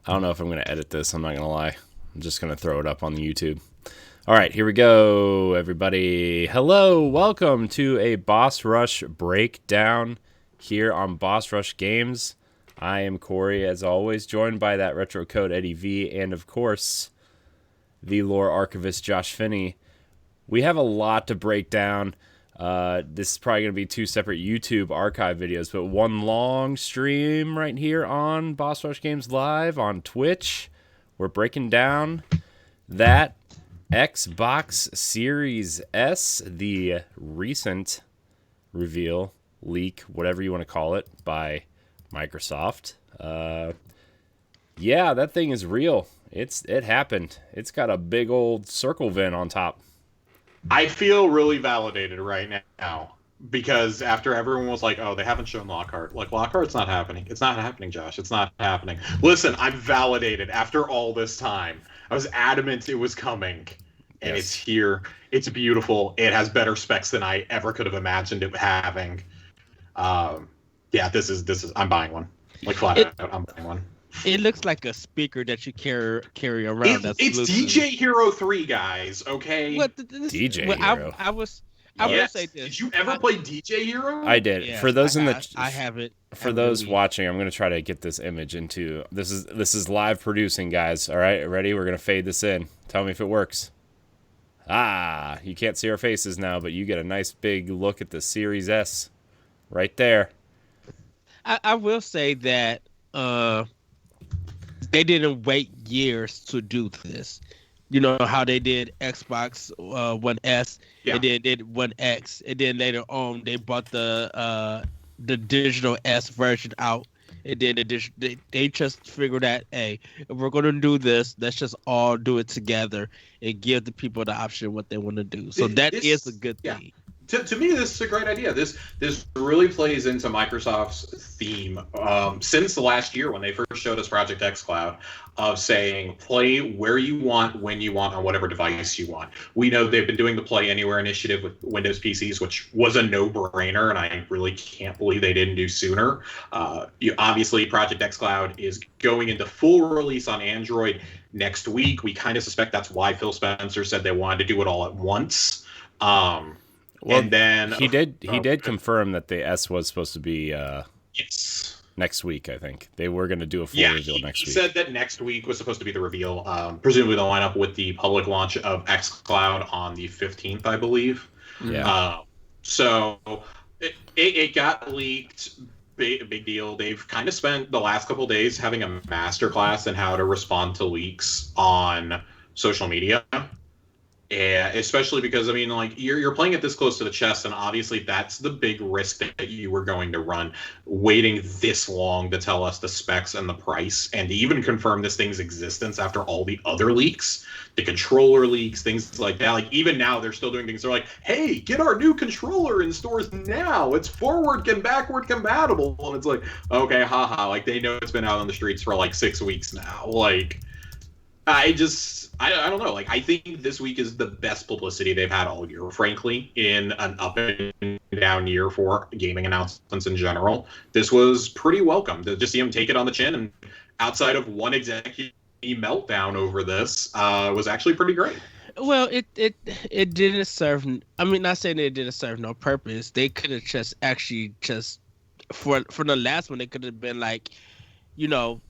I don't know if I'm going to edit this. I'm not going to lie. I'm just going to throw it up on the YouTube. All right, here we go, everybody. Hello, welcome to a Boss Rush breakdown here on Boss Rush Games. I am Corey, as always, joined by that Retro Code Eddie V, and of course, the lore archivist Josh Finney. We have a lot to break down. This is probably going to be two separate YouTube archive videos, but one long stream right here on Boss Rush Games Live on Twitch. We're breaking down that Xbox Series S, the recent reveal, leak, whatever you want to call it, by Microsoft. Yeah, that thing is real. It happened. It's got a big old circle vent on top. I feel really validated right now because after everyone was like, "Oh, they haven't shown Lockhart," like Lockhart's not happening. It's not happening, Josh. It's not happening. Listen, I'm validated after all this time. I was adamant it was coming, and It's here. It's beautiful. It has better specs than I ever could have imagined it having. Yeah, this is. I'm buying one. Like flat out, I'm buying one. It looks like a speaker that you carry around. It's DJ Hero 3, guys. Okay. What DJ Hero? I will say this. Did you ever play DJ Hero? I did. Yes, For those I have it. For those watching, I'm going to try to get this image into. This is live producing, guys. All right, ready? We're going to fade this in. Tell me if it works. You can't see our faces now, but you get a nice big look at the Series S right there. I will say that they didn't wait years to do this. You know how they did Xbox One S, and then did One X, and then later on they brought the digital S version out, and then they just figured that, hey, if we're gonna do this, let's just all do it together and give the people the option what they want to do. So that is a good thing. To me, this is a great idea. This really plays into Microsoft's theme since the last year when they first showed us Project xCloud of saying play where you want, when you want, on whatever device you want. We know they've been doing the Play Anywhere initiative with Windows PCs, which was a no-brainer, and I really can't believe they didn't do sooner. Obviously, Project xCloud is going into full release on Android next week. We kind of suspect that's why Phil Spencer said they wanted to do it all at once. Well, and then he did confirm that the S was supposed to be yes, next week. I think they were going to do a full reveal next week. He said that next week was supposed to be the reveal. Presumably they'll line up with the public launch of xCloud on the 15th, I believe. Yeah. So it got leaked. Big deal. They've kind of spent the last couple of days having a masterclass in how to respond to leaks on social media. Yeah, especially because, I mean, like, you're playing it this close to the chest, and obviously that's the big risk that you were going to run, waiting this long to tell us the specs and the price, and to even confirm this thing's existence after all the other leaks, the controller leaks, things like that. Like, even now, they're still doing things. They're like, hey, get our new controller in stores now. It's forward and backward compatible. And it's like, okay, haha. Like, they know it's been out on the streets for, like, 6 weeks now. Like, I don't know. Like, I think this week is the best publicity they've had all year, frankly, in an up and down year for gaming announcements in general. This was pretty welcome to just see them take it on the chin, and outside of one executive meltdown over this, was actually pretty great. Well, it didn't serve. I mean, not saying it didn't serve no purpose. They could have just for the last one, they could have been like, you know,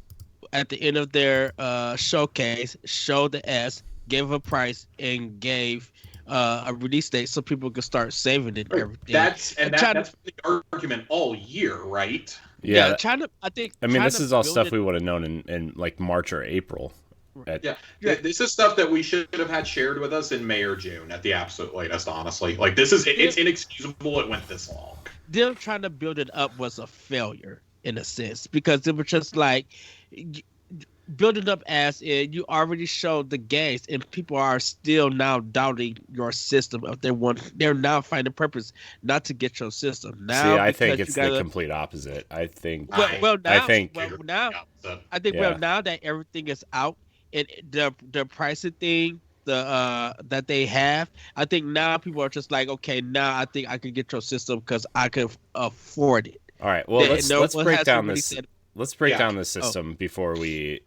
at the end of their showcase, showed the S, gave a price, and gave a release date so people could start saving it and everything. That's the argument all year, right? Yeah. I mean, this is all stuff we would have known in like March or April. This is stuff that we should have had shared with us in May or June at the absolute latest, honestly. Like, it's inexcusable it went this long. Them trying to build it up was a failure in a sense, because it was just like, build it up as in you already showed the games, and people are still now doubting your system. If they're now finding purpose not to get your system now. See, I think it's the complete opposite. I think now that everything is out and the pricing thing, that they have, I think now people are just like, okay, now I think I can get your system because I can afford it. All right. Well, let's break down this. Let's break down this system before we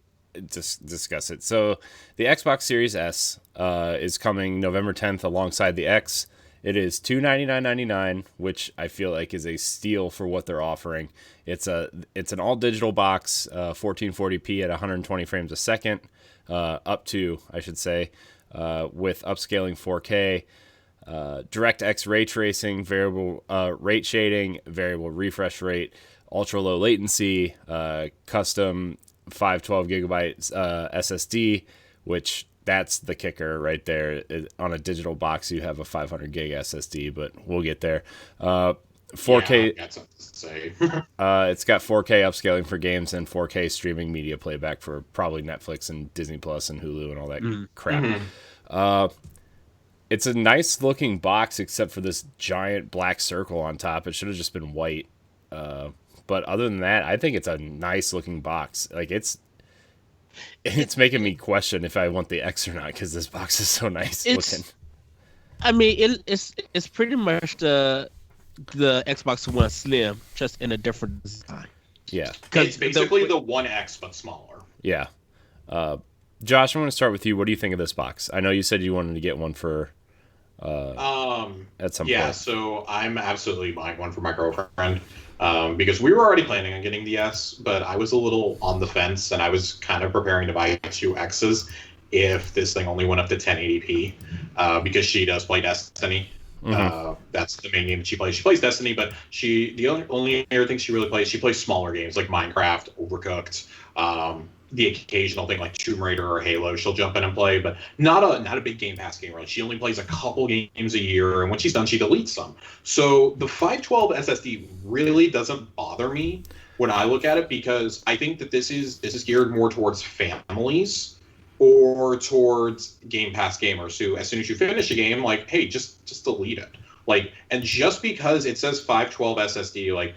discuss it. So the Xbox Series S is coming November 10th alongside the X. It is $299.99, which I feel like is a steal for what they're offering. It's an all digital box, 1440p at 120 frames a second, up to, I should say, with upscaling 4K, DirectX ray tracing, variable rate shading, variable refresh rate, ultra low latency, custom 512 gigabytes SSD, which that's the kicker right there. On a digital box, you have a 500 gig SSD, but we'll get there. 4K. Yeah, that's something to say. It's got 4K upscaling for games and 4K streaming media playback for probably Netflix and Disney Plus and Hulu and all that crap. Mm-hmm. It's a nice looking box, except for this giant black circle on top. It should have just been white. But other than that, I think it's a nice looking box. Like it's making me question if I want the X or not, because this box is so nice looking. I mean, it's pretty much the Xbox One Slim, just in a different design. Yeah, it's basically the One X but smaller. Yeah. Josh, I want to start with you. What do you think of this box? I know you said you wanted to get one for at some point. Yeah, so I'm absolutely buying one for my girlfriend. Because we were already planning on getting the S, but I was a little on the fence, and I was kind of preparing to buy 2 X's if this thing only went up to 1080p, because she does play Destiny. Mm-hmm. That's the main game that she plays. She plays Destiny, but the only other thing she really plays, she plays smaller games like Minecraft, Overcooked, the occasional thing like Tomb Raider or Halo. She'll jump in and play, but not a big Game Pass gamer. Like, she only plays a couple games a year, and when she's done, she deletes them. So the 512 SSD really doesn't bother me when I look at it, because I think that this is geared more towards families or towards Game Pass gamers who, as soon as you finish a game, like, hey, just delete it. Like, and just because it says 512 SSD, like,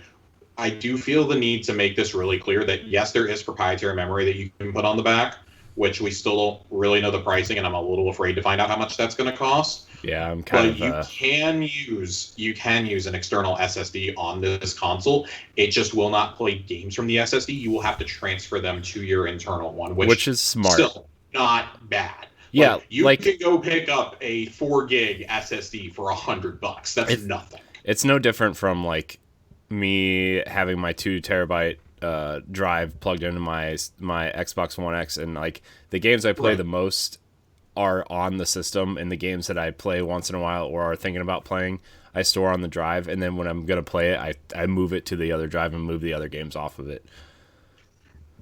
I do feel the need to make this really clear that, yes, there is proprietary memory that you can put on the back, which we still don't really know the pricing, and I'm a little afraid to find out how much that's going to cost. Yeah, I'm kind of. But you can use an external SSD on this console. It just will not play games from the SSD. You will have to transfer them to your internal one, which is smart. Still not bad. Yeah, you can go pick up a 4 gig SSD for $100. That's nothing. It's no different from like me having my 2 terabyte drive plugged into my Xbox One X, and like the games I play the most are on the system, and the games that I play once in a while or are thinking about playing, I store on the drive, and then when I'm gonna play it, I move it to the other drive and move the other games off of it.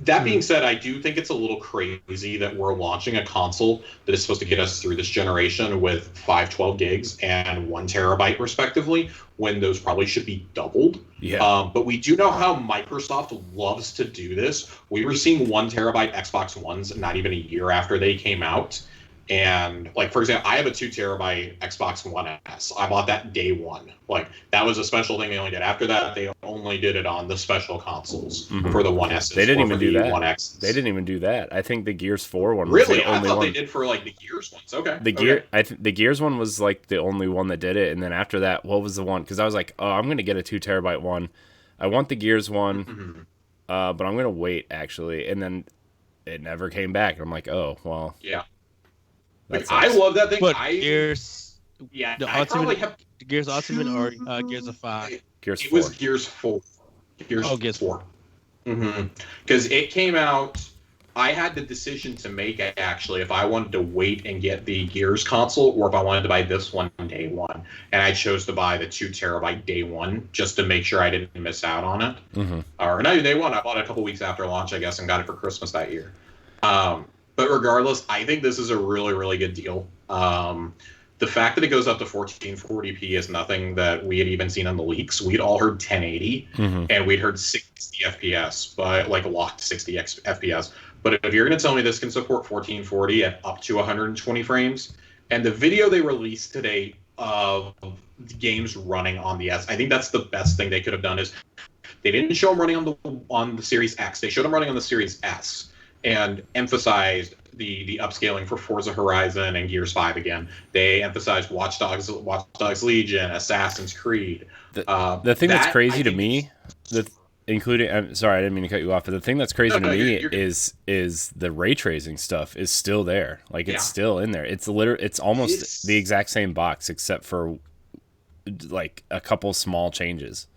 That being said, I do think it's a little crazy that we're launching a console that is supposed to get us through this generation with 512 gigs and 1 terabyte respectively, when those probably should be doubled. Yeah. But we do know how Microsoft loves to do this. We were seeing 1 terabyte Xbox Ones not even a year after they came out. And, like, for example, I have a 2 terabyte Xbox One S. I bought that day one. Like, that was a special thing they only did. After that, they only did it on the special consoles for the One S. They didn't even do that. One X. They didn't even do that. I think the Gears 4 one was the only one. I thought they did for, like, the Gears ones. Okay. The Gears one was, like, the only one that did it. And then after that, what was the one? Because I was like, oh, I'm going to get a 2 terabyte one. I want the Gears one, but I'm going to wait, actually. And then it never came back. And I'm like, oh, well. Yeah. Like, I love that thing. But Gears Ultimate or Gears of 5? Gears 4. It was Gears 4. Gears 4. Because it came out, I had the decision to make, actually, if I wanted to wait and get the Gears console or if I wanted to buy this one day one. And I chose to buy the 2 terabyte day one just to make sure I didn't miss out on it. Or not even day one. I bought it a couple weeks after launch, I guess, and got it for Christmas that year. But regardless, I think this is a really, really good deal. The fact that it goes up to 1440p is nothing that we had even seen on the leaks. We'd all heard 1080, and we'd heard 60 FPS, but like locked 60 FPS. But if you're going to tell me this can support 1440 at up to 120 frames, and the video they released today of the games running on the S, I think that's the best thing they could have done. Is they didn't show them running on the Series X. They showed them running on the Series S, and emphasized the upscaling for Forza Horizon and Gears 5 again. They emphasized Watch Dogs Legion, Assassin's Creed. The thing that's crazy to me, including, I'm sorry, I didn't mean to cut you off, but the thing that's crazy to me you're is the ray tracing stuff is still there. Like it's Yeah. still in there. It's almost the exact same box except for like a couple small changes.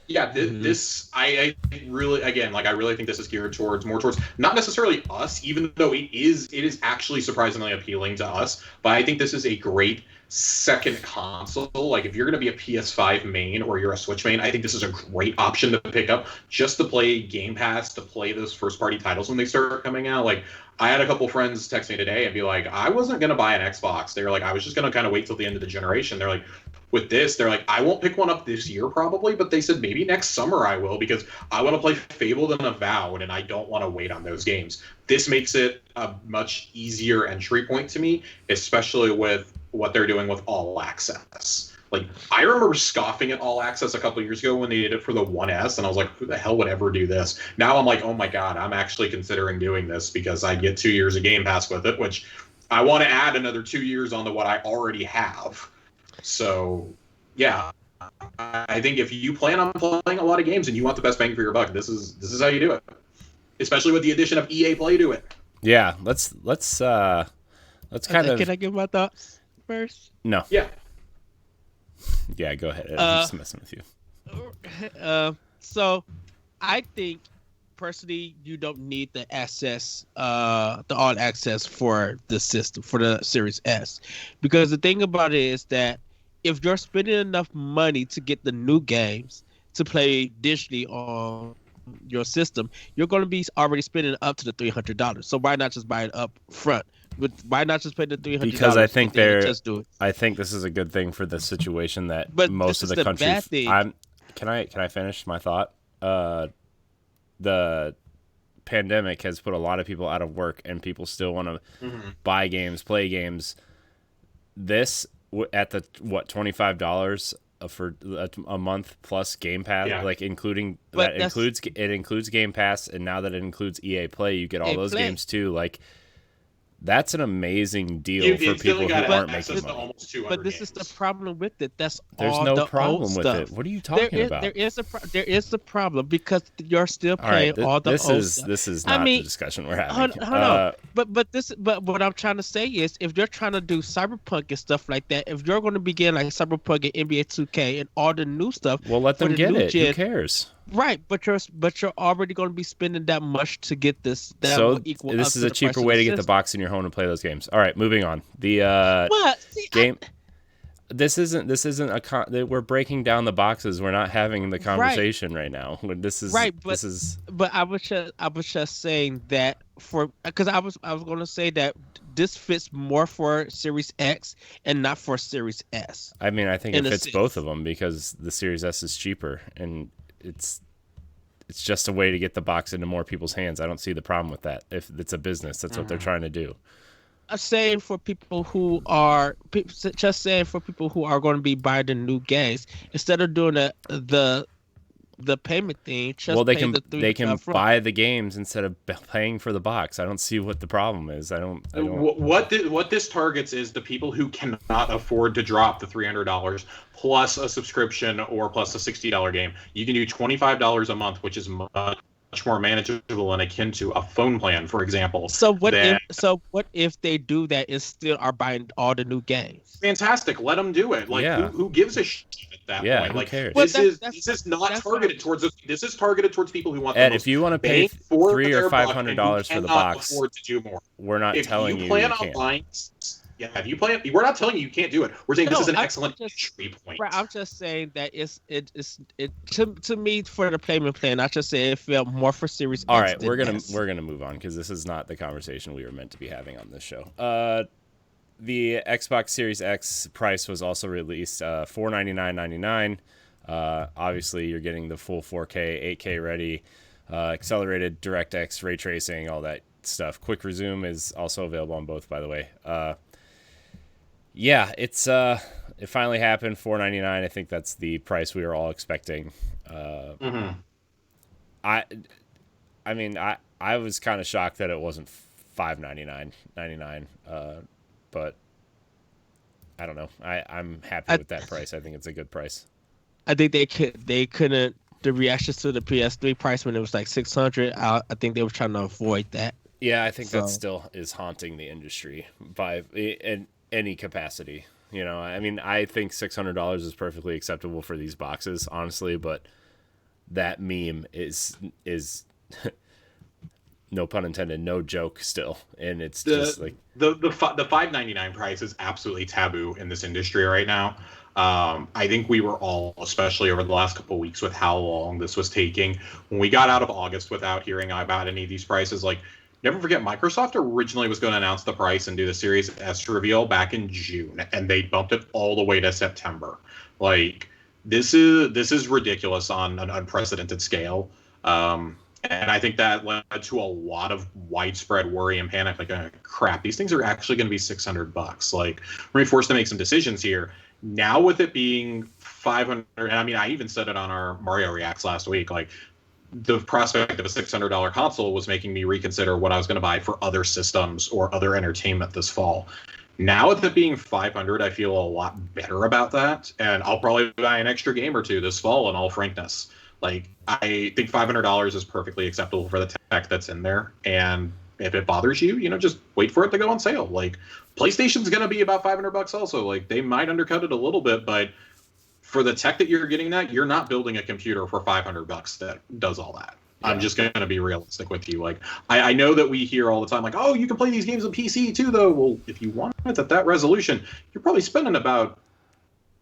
Yeah, this I really, again, like I really think this is geared more towards not necessarily us, even though it is actually surprisingly appealing to us. But I think this is a great second console. Like if you're going to be a PS5 main or you're a Switch main, I think this is a great option to pick up just to play Game Pass, to play those first party titles when they start coming out. Like I had a couple friends text me today and be like, I wasn't going to buy an Xbox. They were like, I was just going to kind of wait till the end of the generation. They're like, with this, they're like, I won't pick one up this year probably, but they said maybe next summer I will because I want to play Fabled and Avowed and I don't want to wait on those games. This makes it a much easier entry point to me, especially with what they're doing with All Access. Like, I remember scoffing at All Access a couple years ago when they did it for the 1S, and I was like, who the hell would ever do this? Now I'm like, oh my god, I'm actually considering doing this because I get 2 years of Game Pass with it, which I want to add another 2 years onto what I already have. So, yeah, I think if you plan on playing a lot of games and you want the best bang for your buck, this is how you do it. Especially with the addition of EA Play to it. Yeah, let's kind of. Can I give my thoughts first? No. Yeah. Yeah, go ahead. I'm just messing with you. So, I think personally, you don't need the all access for the system for the Series S, because the thing about it is that if you're spending enough money to get the new games to play digitally on your system, you're going to be already spending up to the $300. So why not just buy it up front? Why not just pay the $300? Because I think just do it. I think this is a good thing for the situation that But most of the country. Bad thing. Can I finish my thought? The pandemic has put a lot of people out of work, and people still want to buy games, play games. This at the $25 for a month plus Game Pass, like including but that includes Game Pass, and now that it includes EA Play, you get all those games too. Like that's an amazing deal for people who aren't making money. But this is the problem with it. There's no the problem old with stuff. it. What are you talking about? There is a problem because you're still playing all the old stuff. This is not the discussion we're having. Hold on. But what I'm trying to say is, if you're trying to do Cyberpunk and stuff like that, if you're going to begin like Cyberpunk and NBA 2K and all the new stuff, well, let them get it. Who cares? Right, but you're already going to be spending that much to get this. So this is a cheaper way to get the box in your home and play those games. All right, moving on. The game. This isn't we're breaking down the boxes. We're not having the conversation right now. This is right, but this is. But I was just saying that because I was going to say that this fits more for Series X and not for Series S. I mean, I think it fits both of them because the Series S is cheaper and it's just a way to get the box into more people's hands. I don't see the problem with that. If it's a business, that's what they're trying to do. I'm saying for people who are going to be buying the new games, instead of doing the payment thing, they can buy the games instead of paying for the box. I don't see what the problem is. I don't. What this targets is the people who cannot afford to drop the $300 plus a subscription or plus a $60 game. You can do $25 a month, which is much more manageable and akin to a phone plan, for example. So what if they do that and still are buying all the new games? Fantastic, let them do it. Like who gives a shit at that point? Who like cares? This is not targeted towards this is targeted towards people who want. Ed, if you want to pay $300 or $500 for the box, afford to do more. We're not telling you plan can't. Online, if you plan, we're not telling you can't do it. We're saying this is an excellent entry point. Right, I'm just saying that it's to me for the payment plan. I just say it felt more for Series. All X right, we're gonna move on because this is not the conversation we were meant to be having on this show. The Xbox Series X price was also released, $499.99. Obviously, you're getting the full 4K, 8K ready, accelerated DirectX ray tracing, all that stuff. Quick resume is also available on both, by the way. Yeah, it finally happened. $499. I think that's the price we were all expecting. I mean, I was kind of shocked that it wasn't $599.99. But I don't know. I'm happy with that price. I think it's a good price. I think they couldn't the reactions to the PS3 price when it was like $600. I think they were trying to avoid that. Yeah, I think that still is haunting the industry in any capacity. You know, I mean, I think $600 is perfectly acceptable for these boxes, honestly, but that meme is no pun intended, no joke still, and it's just like the $5.99 price is absolutely taboo in this industry right now. I think we were all, especially over the last couple of weeks, with how long this was taking. When we got out of August without hearing about any of these prices, like, never forget, Microsoft originally was going to announce the price and do the Series S reveal back in June, and they bumped it all the way to September. Like, this is ridiculous on an unprecedented scale. And I think that led to a lot of widespread worry and panic. Like, crap, these things are actually going to be $600. Like, we're forced to make some decisions here. Now with it being $500, and I mean, I even said it on our Mario Reacts last week, like, the prospect of a $600 console was making me reconsider what I was going to buy for other systems or other entertainment this fall. Now with it being $500, I feel a lot better about that, and I'll probably buy an extra game or two this fall, in all frankness. Like, I think $500 is perfectly acceptable for the tech that's in there, and if it bothers you, you know, just wait for it to go on sale. Like, PlayStation's going to be about $500 also. Like, they might undercut it a little bit, but for the tech that you're getting that, you're not building a computer for $500 that does all that. Yeah. I'm just going to be realistic with you. Like, I know that we hear all the time, like, oh, you can play these games on PC too, though. Well, if you want it at that resolution, you're probably spending about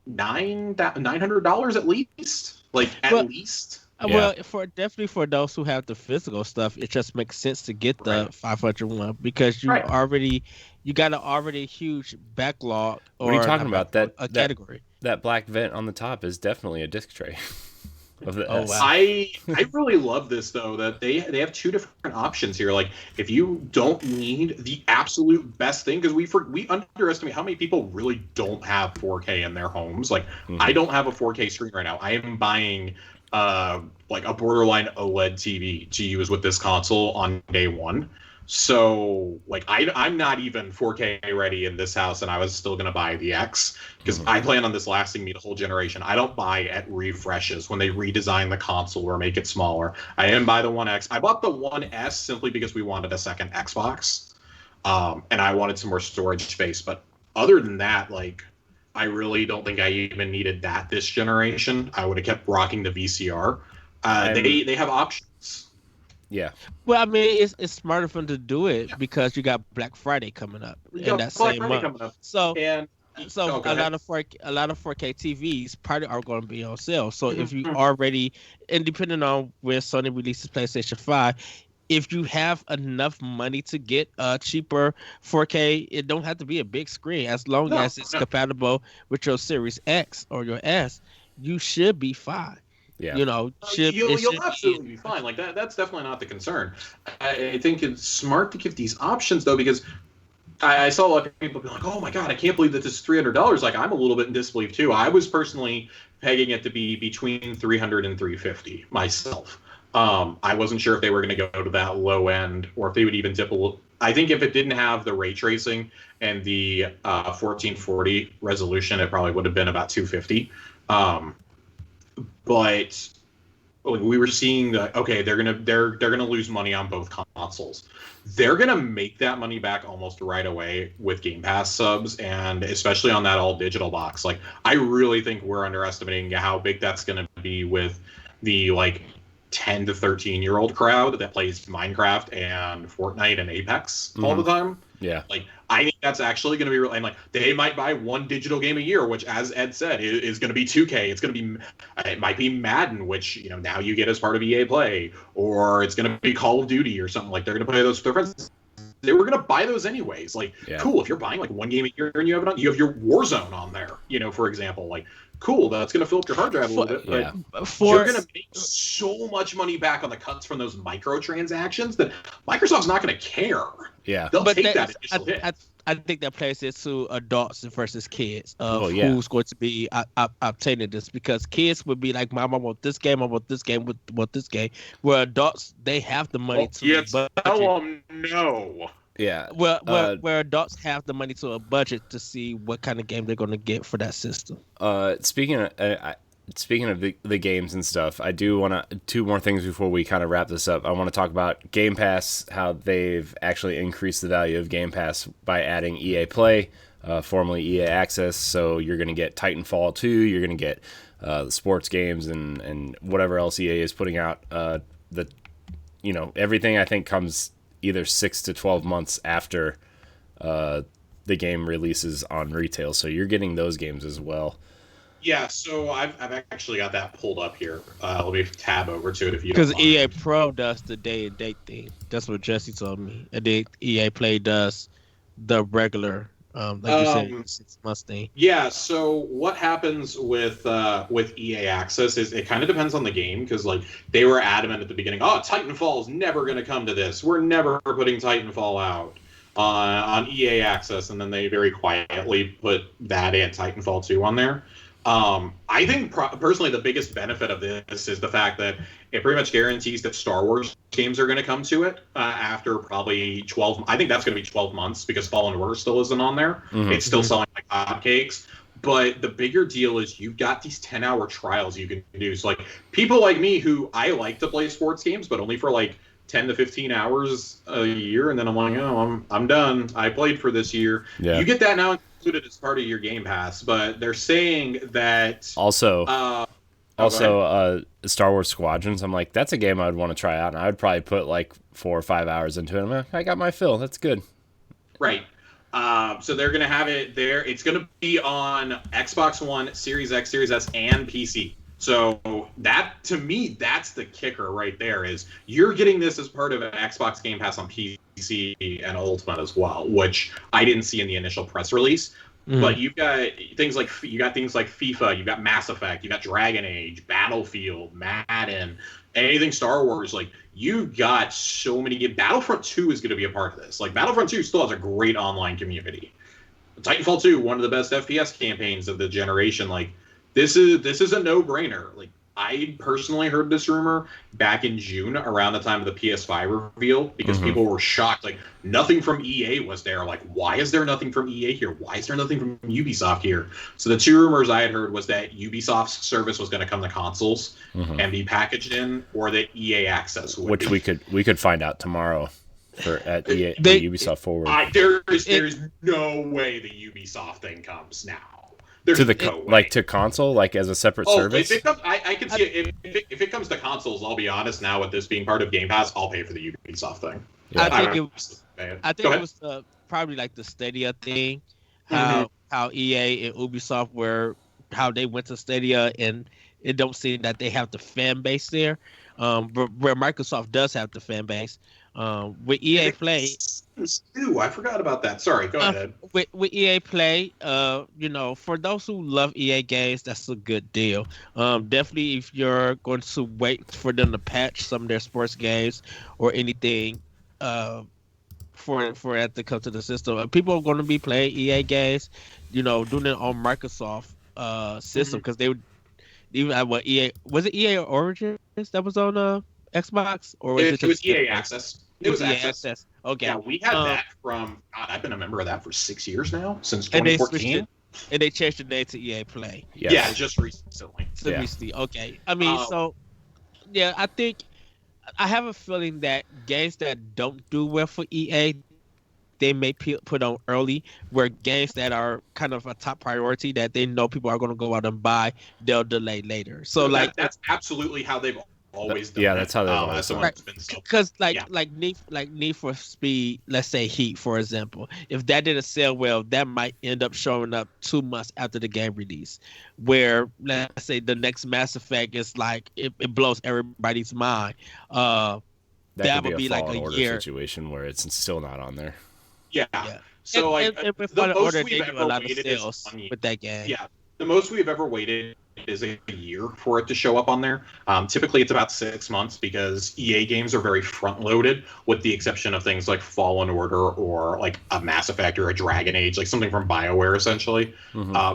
$900 at least. Like, at least. Well, definitely for those who have the physical stuff, it just makes sense to get the 500 one, because you got an already huge backlog. What are you talking about? That category. That black vent on the top is definitely a disc tray. Wow. I really love this, though, that they have two different options here. Like, if you don't need the absolute best thing, because we underestimate how many people really don't have 4K in their homes. Like, I don't have a 4K screen right now. I am buying like a borderline OLED TV to use with this console on day one. So, like, I'm not even 4K ready in this house, and I was still going to buy the X, because I plan on this lasting me the whole generation. I don't buy at refreshes when they redesign the console or make it smaller. I didn't buy the One X. I bought the One S simply because we wanted a second Xbox, and I wanted some more storage space. But other than that, like, I really don't think I even needed that this generation. I would have kept rocking the VCR. They have options. Yeah. Well, I mean, it's smarter for them to do it because you got Black Friday coming up in that same month. So a lot of 4K TVs probably are going to be on sale. So if you already, and depending on where Sony releases PlayStation 5, if you have enough money to get a cheaper 4K, it don't have to be a big screen. As long as it's compatible with your Series X or your S, you should be fine. Yeah. You know, you'll absolutely be fine. Like, that's definitely not the concern. I think it's smart to give these options, though, because I saw a lot of people be like, oh my God, I can't believe that this is $300. Like, I'm a little bit in disbelief too. I was personally pegging it to be between $300 and $350 myself. I wasn't sure if they were going to go to that low end or if they would even dip a little. I think if it didn't have the ray tracing and the 1440 resolution, it probably would have been about $250. But we were seeing that, okay, they're gonna lose money on both consoles. They're gonna make that money back almost right away with Game Pass subs, and especially on that all digital box. Like, I really think we're underestimating how big that's gonna be with the, like, 10 to 13-year-old crowd that plays Minecraft and Fortnite and Apex all the time. Yeah. Like, I think that's actually going to be real. And, like, they might buy one digital game a year, which, as Ed said, is going to be 2K. It's going to be, it might be Madden, which, you know, now you get as part of EA Play, or it's going to be Call of Duty or something. Like, they're going to play those with their friends. They were going to buy those anyways. Like, cool. If you're buying, like, one game a year and you have your Warzone on there, you know, for example, like, cool, that's going to fill up your hard drive a little bit, but you're going to make so much money back on the cuts from those microtransactions that Microsoft's not going to care. Yeah, they'll take that initial hit. I think that plays it to adults versus kids of who's going to be obtaining this, because kids would be like, Mom, I want this game, I want this game, I want this game. Where adults, they have the money to tell them no. Yeah. Where adults have the money to a budget to see what kind of game they're going to get for that system. Speaking of, speaking of the games and stuff, I do want to, two more things before we kind of wrap this up. I want to talk about Game Pass, how they've actually increased the value of Game Pass by adding EA Play, formerly EA Access. So you're going to get Titanfall 2, you're going to get the sports games and whatever else EA is putting out. Everything I think comes either 6 to 12 months after the game releases on retail. So you're getting those games as well. Yeah, so I've actually got that pulled up here. Let me tab over to it if you don't mind. Because EA Pro does the day and date thing. That's what Jesse told me. And then EA Play does the regular, like you said, 6 months thing. Yeah. So what happens with EA Access is it kind of depends on the game, because like they were adamant at the beginning, oh, Titanfall is never going to come to this. We're never putting Titanfall out on EA Access, and then they very quietly put that and Titanfall 2 on there. I think personally the biggest benefit of this is the fact that it pretty much guarantees that Star Wars games are going to come to it after probably 12. I think that's going to be 12 months because Fallen Order still isn't on there. Mm-hmm. It's still selling like hotcakes. But the bigger deal is you've got these 10-hour trials you can do. So like people like me who I like to play sports games, but only for like 10 to 15 hours a year, and then I'm like, oh, I'm done. I played for this year. Yeah. You get that now included as part of your Game Pass, but they're saying that also Star Wars Squadrons. I'm like, that's a game I would want to try out, and I would probably put like 4 or 5 hours into it. I'm like, I got my fill. That's good. Right. So they're gonna have it there. It's gonna be on Xbox One, Series X, Series S, and PC. So that, to me, that's the kicker right there, is you're getting this as part of an Xbox Game Pass on PC and Ultimate as well, which I didn't see in the initial press release. Mm. But you've got things like FIFA, you've got Mass Effect, you've got Dragon Age, Battlefield, Madden, anything Star Wars. Like, you've got so many games. Battlefront 2 is going to be a part of this. Like, Battlefront 2 still has a great online community. Titanfall 2, one of the best FPS campaigns of the generation. Like, This is a no-brainer. Like, I personally heard this rumor back in June around the time of the PS5 reveal because people were shocked. Like, nothing from EA was there. Like, why is there nothing from EA here? Why is there nothing from Ubisoft here? So the two rumors I had heard was that Ubisoft's service was going to come to consoles and be packaged in, or that EA Access would. Which we could find out tomorrow at EA, Ubisoft Forward. There's no way the Ubisoft thing comes now. There's to console, like as a separate service. If it comes, I can see it. If it comes to consoles, I'll be honest. Now with this being part of Game Pass, I'll pay for the Ubisoft thing. Yeah. I think it was probably like the Stadia thing, how EA and Ubisoft how they went to Stadia, and it don't seem that they have the fan base there, but where Microsoft does have the fan base. With EA Play, I forgot about that. Sorry, go ahead. With EA Play, for those who love EA games, that's a good deal. Definitely, if you're going to wait for them to patch some of their sports games or anything, for it to come to the system, people are going to be playing EA games, doing it on Microsoft system, because they would even have EA was it EA Origins that was on Xbox, or was it was EA Access? It was EA Access. Okay. Yeah, we had that from. God, I've been a member of that for 6 years now, since 2014. And they changed the name to EA Play. Yes. Yeah, just recently. Recently. Okay. I mean, I think I have a feeling that games that don't do well for EA, they may put on early, where games that are kind of a top priority that they know people are going to go out and buy, they'll delay later. So that's absolutely how they've always done. Yeah, that's how they've always done. Because like Need for Speed, let's say Heat, for example, if that didn't sell well, that might end up showing up 2 months after the game release. Where let's say the next Mass Effect is like it blows everybody's mind. That would be like a year situation where it's still not on there. Yeah. So the most we've ever waited is with that game. Yeah. The most we've ever waited is a year for it to show up on there. Typically, it's about 6 months because EA games are very front-loaded, with the exception of things like Fallen Order or like a Mass Effect or a Dragon Age, like something from BioWare, essentially.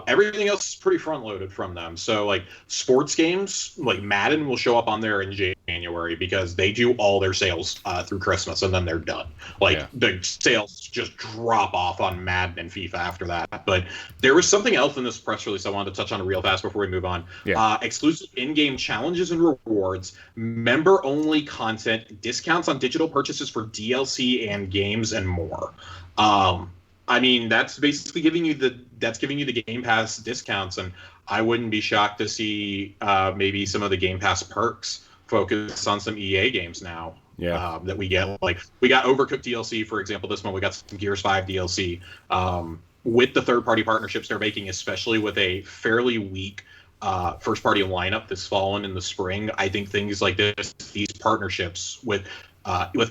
Everything else is pretty front-loaded from them. So, like, sports games, like Madden, will show up on there in January because they do all their sales through Christmas, and then they're done. The sales just drop off on Madden and FIFA after that. But there was something else in this press release I wanted to touch on real fast before we move on. Yeah. Exclusive in-game challenges and rewards, member-only content, discounts on digital purchases for DLC and games, and more. I mean, that's basically giving you the Game Pass discounts, and I wouldn't be shocked to see maybe some of the Game Pass perks focus on some EA games now. Yeah. That we get. Like, we got Overcooked DLC, for example, this month. We got some Gears 5 DLC. With the third-party partnerships they're making, especially with a fairly weak first-party lineup this fall and in the spring, I think things like this, these partnerships with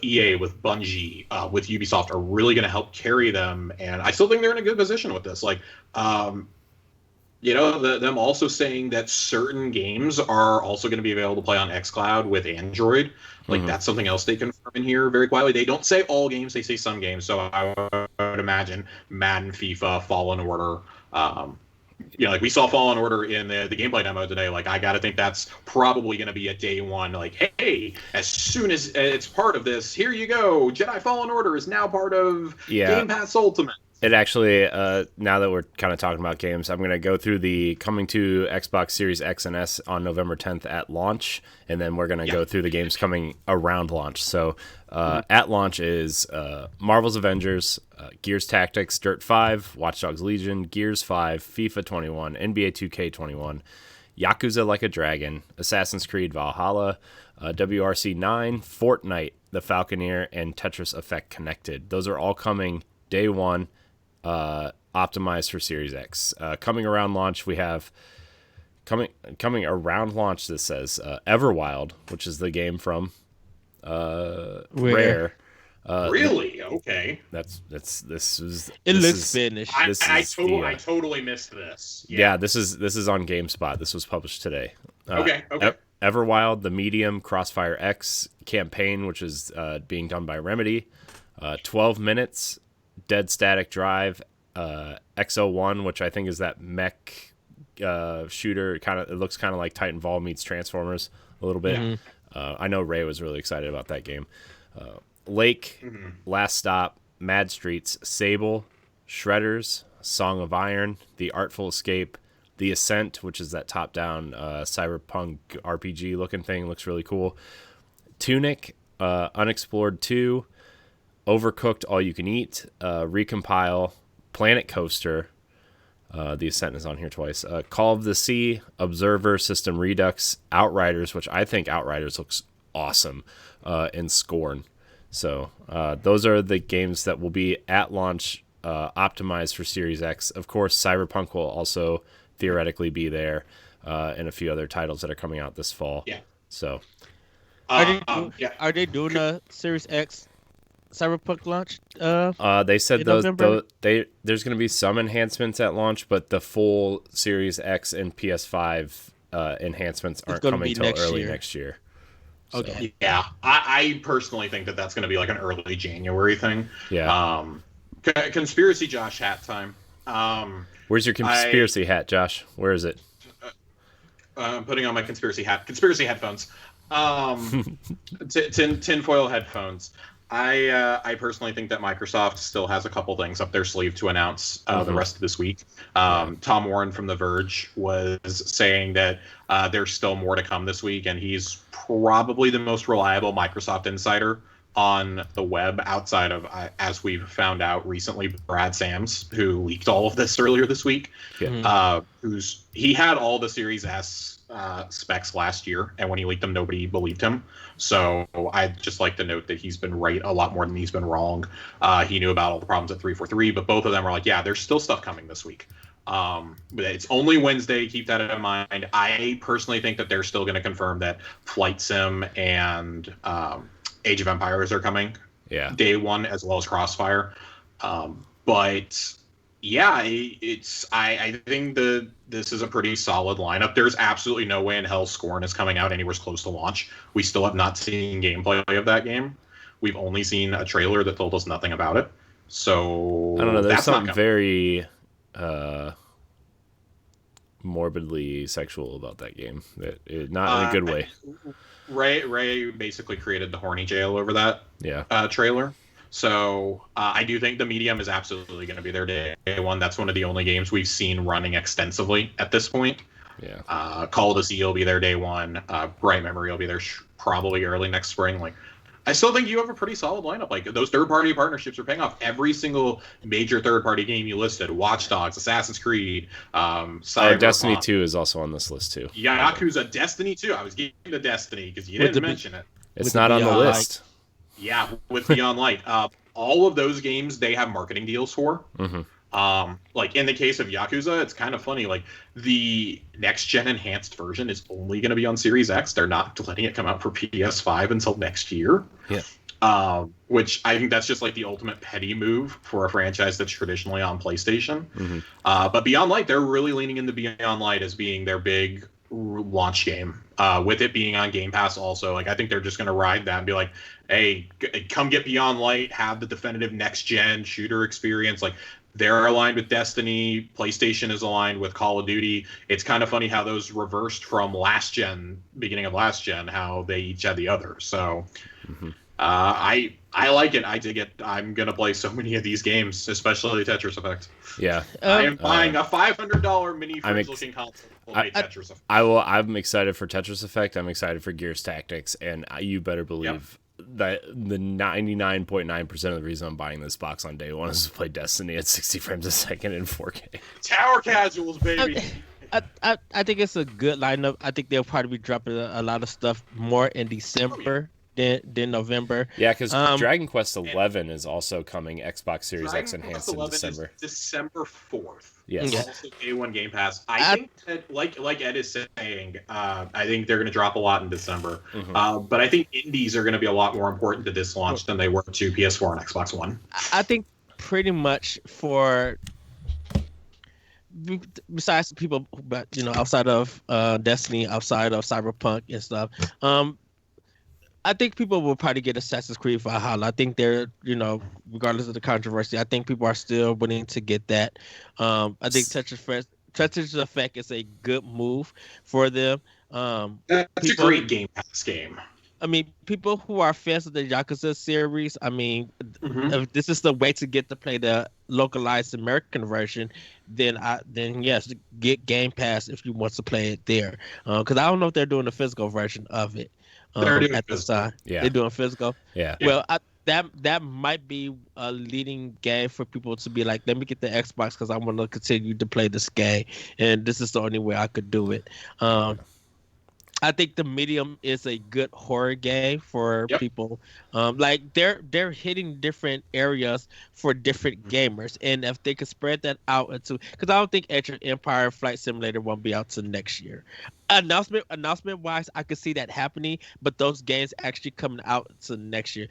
EA, with Bungie, with Ubisoft are really going to help carry them. And I still think they're in a good position with this. Like, them also saying that certain games are also going to be available to play on xCloud with Android. Like, that's something else they confirm in here very quietly. They don't say all games, they say some games. So I would imagine Madden, FIFA, Fallen Order. Like, we saw Fallen Order in the gameplay demo today. Like, I got to think that's probably going to be a day one. Like, hey, as soon as it's part of this, here you go. Jedi Fallen Order is now part of Game Pass Ultimate. It actually, now that we're kind of talking about games, I'm going to go through the coming to Xbox Series X and S on November 10th at launch, and then we're going to go through the games coming around launch. So at launch is Marvel's Avengers, Gears Tactics, Dirt 5, Watch Dogs Legion, Gears 5, FIFA 21, NBA 2K21, Yakuza Like a Dragon, Assassin's Creed Valhalla, WRC 9, Fortnite, The Falconeer, and Tetris Effect Connected. Those are all coming day one. Optimized for Series X. Coming around launch, we have coming around launch. This says Everwild, which is the game from Rare. Really? Okay. It looks finished. I totally missed this. Yeah, this is on GameSpot. This was published today. Okay. Everwild, the Medium, Crossfire X campaign, which is being done by Remedy. 12 minutes. Dead Static Drive, XO1, which I think is that mech shooter. It looks kind of like Titanfall meets Transformers a little bit. Mm-hmm. I know Ray was really excited about that game. Lake, Last Stop, Mad Streets, Sable, Shredders, Song of Iron, The Artful Escape, The Ascent, which is that top-down cyberpunk RPG looking thing, looks really cool. Tunic, Unexplored 2, Overcooked All You Can Eat, Recompile, Planet Coaster, The Ascent is on here twice, Call of the Sea, Observer, System Redux, Outriders, which I think Outriders looks awesome, and Scorn. So those are the games that will be at launch, optimized for Series X. Of course, Cyberpunk will also theoretically be there, and a few other titles that are coming out this fall. Yeah. So are they doing a Series X Cyberpunk launch? They said there's going to be some enhancements at launch, but the full Series X and PS5 enhancements aren't coming till early next year. So. Okay. Yeah, I personally think that's going to be like an early January thing. Yeah. Conspiracy Josh hat time. Where's your conspiracy hat, Josh? Where is it? I'm putting on my conspiracy hat. Conspiracy headphones. Tinfoil headphones. I personally think that Microsoft still has a couple things up their sleeve to announce the rest of this week. Tom Warren from The Verge was saying that there's still more to come this week, and he's probably the most reliable Microsoft insider on the web outside of, as we've found out recently, Brad Sams, who leaked all of this earlier this week. Yeah. He had all the Series S specs last year, and when he leaked them, nobody believed him. So I'd just like to note that he's been right a lot more than he's been wrong. He knew about all the problems at 343, but both of them are like, yeah, there's still stuff coming this week. But it's only Wednesday. Keep that in mind. I personally think that they're still going to confirm that Flight Sim and Age of Empires are coming. Yeah. Day one, as well as Crossfire. But yeah, I think this is a pretty solid lineup. There's absolutely no way in hell Scorn is coming out anywhere close to launch. We still have not seen gameplay of that game. We've only seen a trailer that told us nothing about it. So I don't know. There's something very morbidly sexual about that game. Not in a good way. Ray basically created the horny jail over that trailer. So I do think the Medium is absolutely going to be there day one. That's one of the only games we've seen running extensively at this point. Yeah. Call of the Sea will be there day one. Bright Memory will be there probably early next spring. Like, I still think you have a pretty solid lineup. Like, those third-party partnerships are paying off. Every single major third-party game you listed: Watch Dogs, Assassin's Creed, Cyberpunk. Destiny 2 is also on this list too. Yakuza, Destiny 2. I was getting to Destiny because you didn't mention it. It's not on the list. Yeah, with Beyond Light. All of those games they have marketing deals for. Like in the case of Yakuza, it's kind of funny. Like, the next gen enhanced version is only going to be on Series X. They're not letting it come out for PS5 until next year. Yeah. Which I think that's just like the ultimate petty move for a franchise that's traditionally on PlayStation. But Beyond Light, they're really leaning into Beyond Light as being their big launch game. With it being on Game Pass also, like, I think they're just going to ride that and be like, hey, come get Beyond Light, have the definitive next gen shooter experience. Like, they're aligned with Destiny. PlayStation is aligned with Call of Duty. It's kind of funny how those reversed from last gen, beginning of last gen, how they each had the other. So I like it. I dig it. I'm gonna play so many of these games, especially Tetris Effect. Yeah. I am buying a $500 mini fridge-looking console. Tetris Effect. I'm excited for Tetris Effect. I'm excited for Gears Tactics, and you better believe that the 99.9% of the reason I'm buying this box on day one is to play Destiny at 60 frames a second in 4K. Tower casuals, baby. I think it's a good lineup. I think they'll probably be dropping a lot of stuff more in December than November. Yeah, because Dragon Quest XI is also coming Xbox Series X enhanced in December. December 4th. Yes. Also day one Game Pass. I think that, like Ed is saying, I think they're going to drop a lot in December. But I think indies are going to be a lot more important to this launch than they were to PS4 and Xbox One. I think pretty much besides people, but outside of Destiny, outside of Cyberpunk and stuff, I think people will probably get Assassin's Creed Valhalla. I think they're, regardless of the controversy, I think people are still willing to get that. I think Tetris Effect is a good move for them. That's a great Game Pass game. I mean, people who are fans of the Yakuza series, I mean, if this is the way to get to play the localized American version, then yes, get Game Pass if you want to play it there. Because I don't know if they're doing the physical version of it. At this time, they're doing physical. Yeah. Well, that might be a leading game for people to be like, let me get the Xbox because I want to continue to play this game, and this is the only way I could do it. I think the Medium is a good horror game for people. Like they're hitting different areas for different gamers, and if they could spread that out into, because I don't think Age of Empire Flight Simulator won't be out till next year. Announcement wise, I could see that happening, but those games actually coming out to next year.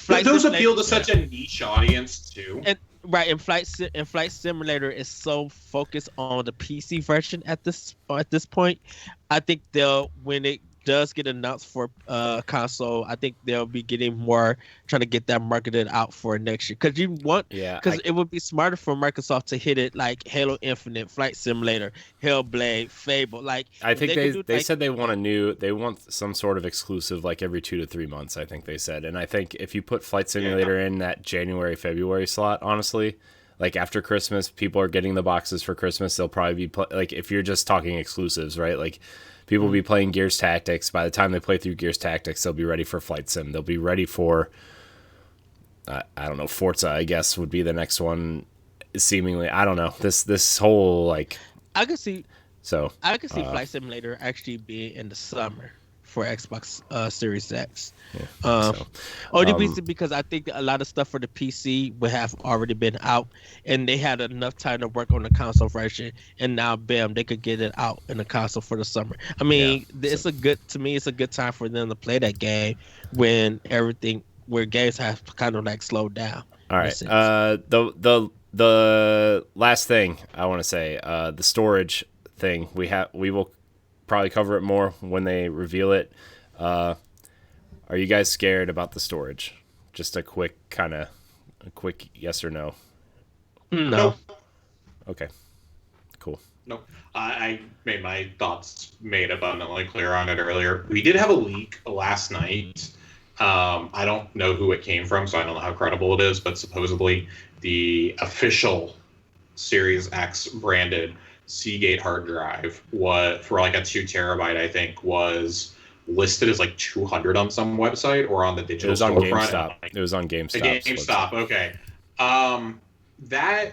Those appeal to such a niche audience too. And Flight Simulator is so focused on the PC version at this point. I think when it does get announced for console, I think they'll be getting more, trying to get that marketed out for next year. Because it would be smarter for Microsoft to hit it like Halo Infinite, Flight Simulator, Hellblade, Fable. Like, I think they said they want some sort of exclusive like every 2 to 3 months. I think they said, and I think if you put Flight Simulator in that January-February slot, honestly, like after Christmas, people are getting the boxes for Christmas. They'll probably be like, if you're just talking exclusives, right? Like, people will be playing Gears Tactics. By the time they play through Gears Tactics, they'll be ready for Flight Sim. They'll be ready for, I don't know, Forza, I guess, would be the next one, seemingly. I don't know. This whole, like... I could see Flight Simulator actually being in the summer for Xbox Series X. Only reason because I think a lot of stuff for the PC would have already been out, and they had enough time to work on the console version, and now bam, they could get it out in the console for the summer. I mean, it's a good time for them to play that game when where games have kind of like slowed down. All right. The last thing I want to say, the storage thing, we will probably cover it more when they reveal it. Are you guys scared about the storage? Just a quick yes or no. No. Okay. Cool. No. I made my thoughts made abundantly clear on it earlier. We did have a leak last night. I don't know who it came from, so I don't know how credible it is, but supposedly the official Series X branded Seagate hard drive, what for like a 2 terabyte, I think was listed as like 200 on some website or on the digital storefront. It was on GameStop. GameStop. Okay.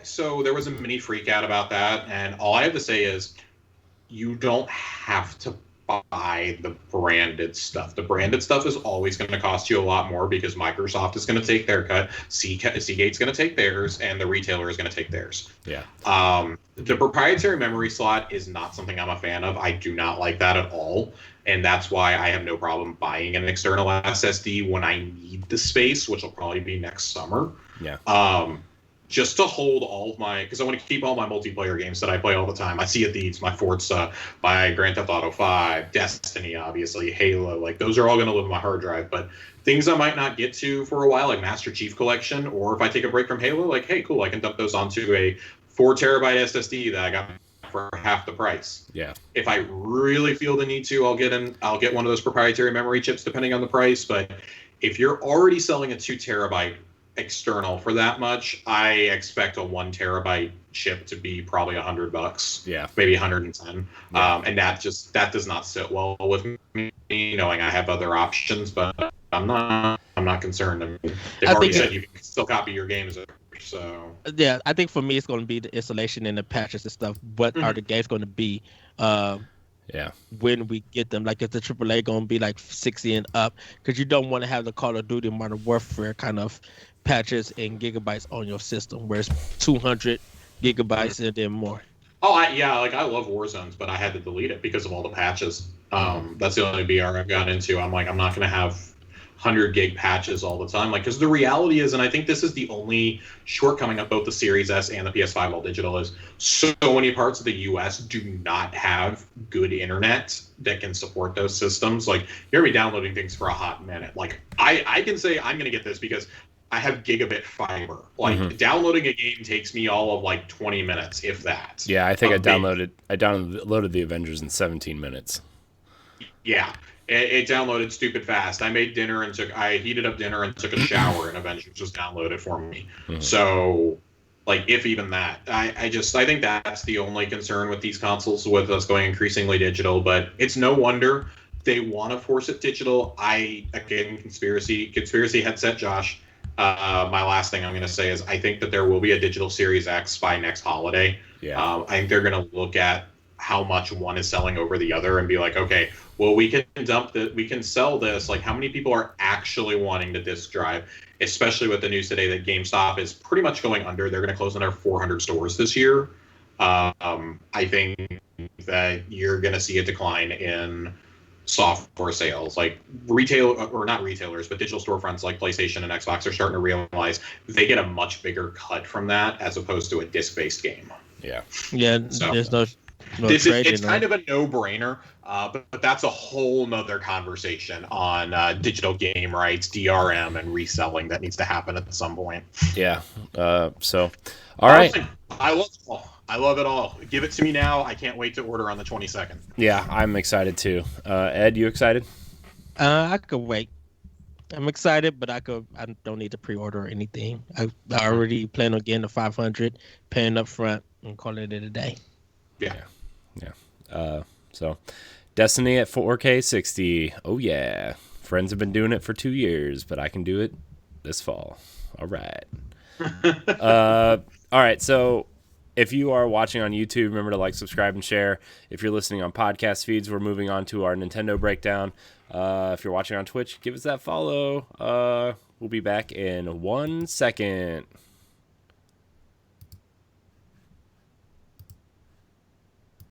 So there was a mini freak out about that, and all I have to say is you don't have to buy the branded stuff. The branded stuff is always going to cost you a lot more because Microsoft is going to take their cut, Seagate's going to take theirs, and the retailer is going to take theirs. Yeah. The proprietary memory slot is not something I'm a fan of. I do not like that at all, and that's why I have no problem buying an external SSD when I need the space, which will probably be next summer. Yeah. Just to hold all of my, because I want to keep all my multiplayer games that I play all the time. My Sea of Thieves, my Forza, my Grand Theft Auto 5, Destiny, obviously, Halo. Like, those are all going to live on my hard drive. But things I might not get to for a while, like Master Chief Collection, or if I take a break from Halo, like, hey, cool, I can dump those onto a 4 terabyte SSD that I got for half the price. Yeah. If I really feel the need to, I'll get one of those proprietary memory chips, depending on the price. But if you're already selling a 2 terabyte external for that much, I expect a 1 terabyte chip to be probably $100. Yeah, maybe 110. Yeah. And that does not sit well with me, knowing I have other options. But I'm not concerned. I mean, they've already said you can still copy your games. So yeah, I think for me it's going to be the installation and the patches and stuff. What are the games going to be? When we get them, like if the AAA going to be like 60 and up, because you don't want to have the Call of Duty Modern Warfare kind of patches and gigabytes on your system, where it's 200 gigabytes and then more. Oh, I love Warzones, but I had to delete it because of all the patches. That's the only BR I've got into. I'm like, I'm not going to have 100 gig patches all the time, like, because the reality is, and I think this is the only shortcoming of both the Series S and the PS5 all digital, is so many parts of the US do not have good internet that can support those systems. Like, you're gonna be downloading things for a hot minute. Like, I can say I'm gonna get this because I have gigabit fiber. Like, downloading a game takes me all of like 20 minutes, if that. Yeah, I think I downloaded the Avengers in 17 minutes. Yeah. It downloaded stupid fast. I made dinner I heated up dinner and took a shower, and Avengers was downloaded for me. So, like, if even that, I think that's the only concern with these consoles, with us going increasingly digital. But it's no wonder they want to force it digital. Conspiracy headset, Josh. My last thing I'm going to say is I think that there will be a digital Series X by next holiday. Yeah. I think they're going to look at how much one is selling over the other and be like, okay, well, we can sell this. Like, how many people are actually wanting the disc drive, especially with the news today that GameStop is pretty much going under. They're going to close another 400 stores this year. I think that you're going to see a decline in software sales. Like, not retailers, but digital storefronts like PlayStation and Xbox are starting to realize they get a much bigger cut from that as opposed to a disc-based game. Yeah. Yeah, so, there's no it's kind of a no-brainer, but that's a whole nother conversation on digital game rights, DRM, and reselling that needs to happen at some point. Yeah. So, all right. I love it all. Give it to me now. I can't wait to order on the 22nd. Yeah, I'm excited too. Ed, you excited? I could wait. I'm excited, but I don't need to pre-order anything. I already plan on getting the 500, paying up front, and calling it a day. Yeah. So, Destiny at 4K 60. Oh yeah, friends have been doing it for 2 years, but I can do it this fall. All right. All right. So, if you are watching on YouTube, remember to like, subscribe, and share. If you're listening on podcast feeds, we're moving on to our Nintendo breakdown. If you're watching on Twitch, give us that follow. We'll be back in 1 second.